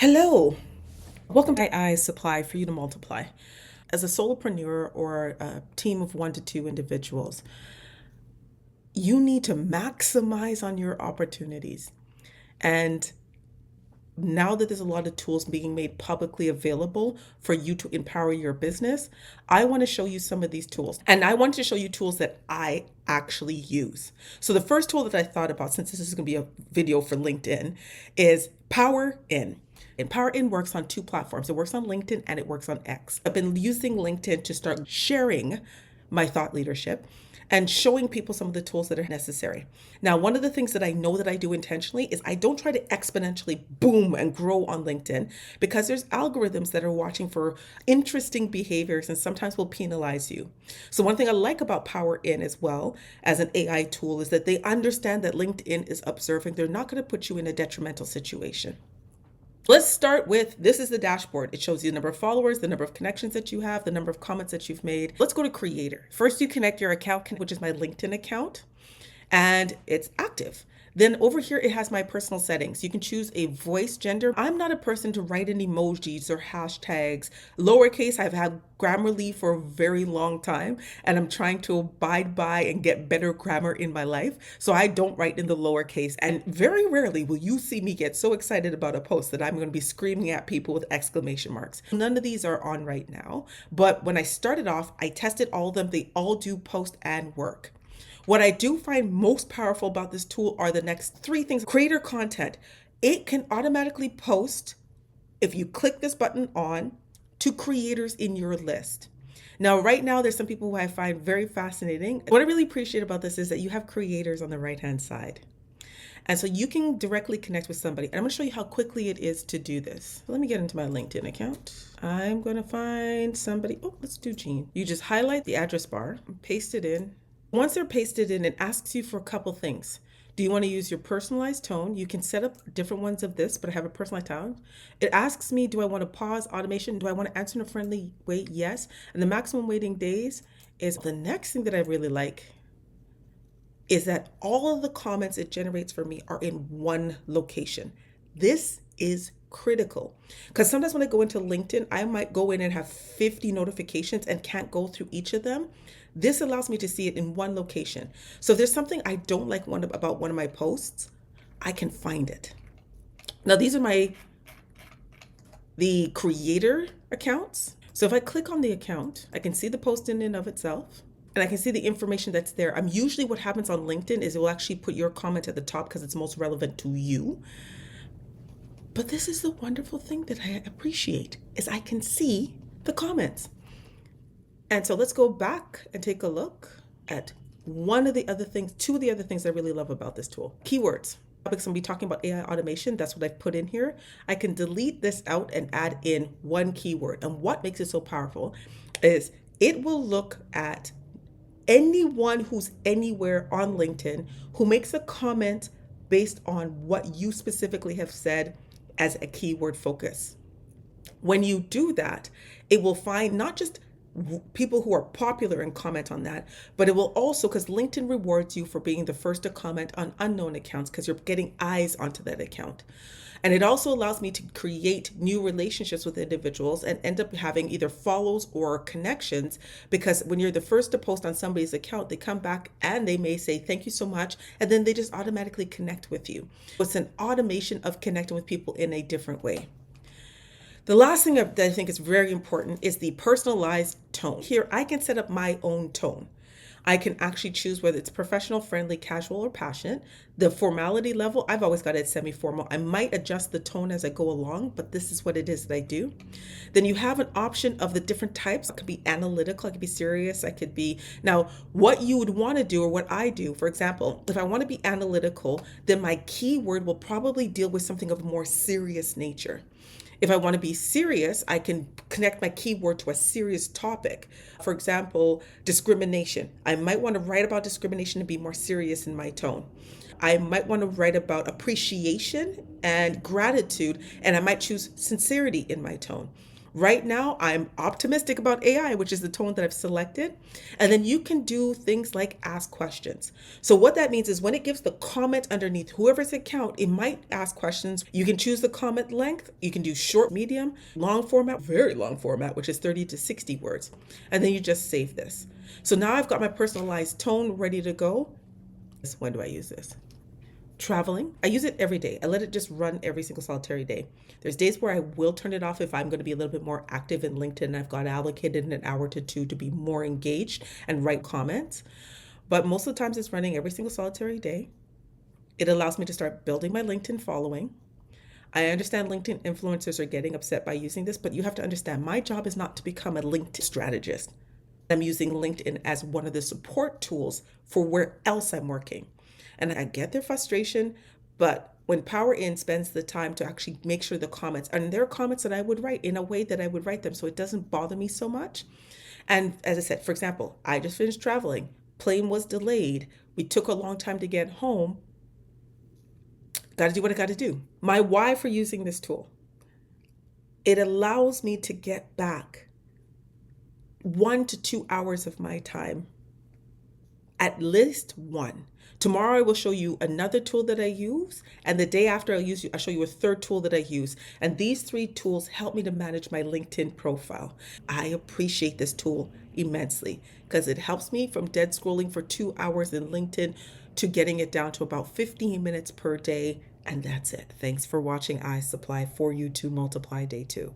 Hello, welcome to AIS Supply for you to multiply. As a solopreneur or a team of 1 to 2 individuals, you need to maximize on your opportunities. And now that there's a lot of tools being made publicly available for you to empower your business, I want to show you some of these tools. And I want to show you tools that I actually use. So the first tool that I thought about, since this is going to be a video for LinkedIn, is PowerIN. And PowerIN works on 2 platforms. It works on LinkedIn and it works on X. I've been using LinkedIn to start sharing my thought leadership and showing people some of the tools that are necessary. Now, one of the things that I know that I do intentionally is I don't try to exponentially boom and grow on LinkedIn, because there's algorithms that are watching for interesting behaviors and sometimes will penalize you. So one thing I like about PowerIn as well as an AI tool is that they understand that LinkedIn is observing. They're not going to put you in a detrimental situation. Let's start with, this is the dashboard. It shows you the number of followers, the number of connections that you have, the number of comments that you've made. Let's go to creator. First, you connect your account, which is my LinkedIn account, and it's active. Then over here, it has my personal settings. You can choose a voice gender. I'm not a person to write in emojis or hashtags. Lowercase, I've had Grammarly for a very long time, and I'm trying to abide by and get better grammar in my life. So I don't write in the lowercase. And very rarely will you see me get so excited about a post that I'm going to be screaming at people with exclamation marks. None of these are on right now. But when I started off, I tested all of them. They all do post and work. What I do find most powerful about this tool are the next 3 things. Creator content. It can automatically post, if you click this button on, to creators in your list. Now, right now, there's some people who I find very fascinating. What I really appreciate about this is that you have creators on the right-hand side. And so you can directly connect with somebody. And I'm going to show you how quickly it is to do this. Let me get into my LinkedIn account. I'm going to find somebody. Oh, let's do Jean. You just highlight the address bar, paste it in. Once they're pasted in, it asks you for a couple things. Do you want to use your personalized tone? You can set up different ones of this, but I have a personalized tone. It asks me, do I want to pause automation? Do I want to answer in a friendly way? Yes. And the maximum waiting days is the next thing that I really like is that all of the comments it generates for me are in one location. This is critical, because sometimes when I go into LinkedIn, I might go in and have 50 notifications and can't go through each of them. This allows me to see it in one location. So if there's something I don't like about one of my posts, I can find it. Now, these are the creator accounts. So if I click on the account, I can see the post in and of itself, and I can see the information that's there. Usually what happens on LinkedIn is it will actually put your comment at the top because it's most relevant to you. But this is the wonderful thing that I appreciate, is I can see the comments. And so let's go back and take a look at 2 of the other things I really love about this tool. Keywords. Topics I'm going to be talking about AI automation. That's what I've put in here. I can delete this out and add in 1 keyword. And what makes it so powerful is it will look at anyone who's anywhere on LinkedIn who makes a comment based on what you specifically have said as a keyword focus. When you do that, it will find not just people who are popular and comment on that, but it will also, because LinkedIn rewards you for being the first to comment on unknown accounts because you're getting eyes onto that account. And it also allows me to create new relationships with individuals and end up having either follows or connections, because when you're the first to post on somebody's account, they come back and they may say, thank you so much. And then they just automatically connect with you. It's an automation of connecting with people in a different way. The last thing that I think is very important is the personalized tone. Here, I can set up my own tone. I can actually choose whether it's professional, friendly, casual, or passionate. The formality level, I've always got it semi-formal. I might adjust the tone as I go along, but this is what it is that I do. Then you have an option of the different types. It could be analytical, it could be serious, I could be... Now, what you would want to do, or what I do, for example, if I want to be analytical, then my keyword will probably deal with something of a more serious nature. If I want to be serious, I can connect my keyword to a serious topic. For example, discrimination. I might want to write about discrimination and be more serious in my tone. I might want to write about appreciation and gratitude, and I might choose sincerity in my tone. Right now, I'm optimistic about AI, which is the tone that I've selected. And then you can do things like ask questions. So, what that means is when it gives the comment underneath whoever's account, it might ask questions. You can choose the comment length. You can do short, medium, long format, very long format, which is 30 to 60 words. And then you just save this. So now I've got my personalized tone ready to go. When do I use this? Traveling. I use it every day. I let it just run every single solitary day. There's days where I will turn it off if I'm going to be a little bit more active in LinkedIn. I've got allocated an hour to two to be more engaged and write comments. But most of the times it's running every single solitary day. It allows me to start building my LinkedIn following. I understand LinkedIn influencers are getting upset by using this, but you have to understand my job is not to become a LinkedIn strategist. I'm using LinkedIn as one of the support tools for where else I'm working. And I get their frustration, but when PowerIn spends the time to actually make sure the comments, and there are comments that I would write in a way that I would write them so it doesn't bother me so much. And as I said, for example, I just finished traveling, plane was delayed, we took a long time to get home. Got to do what I got to do. My why for using this tool, it allows me to get back 1 to 2 hours of my time, at least one. Tomorrow I will show you another tool that I use, and the day after I'll show you a third tool that I use. And these 3 tools help me to manage my LinkedIn profile. I appreciate this tool immensely because it helps me from dead scrolling for 2 hours in LinkedIn to getting it down to about 15 minutes per day. And that's it. Thanks for watching I Supply for you to multiply day 2.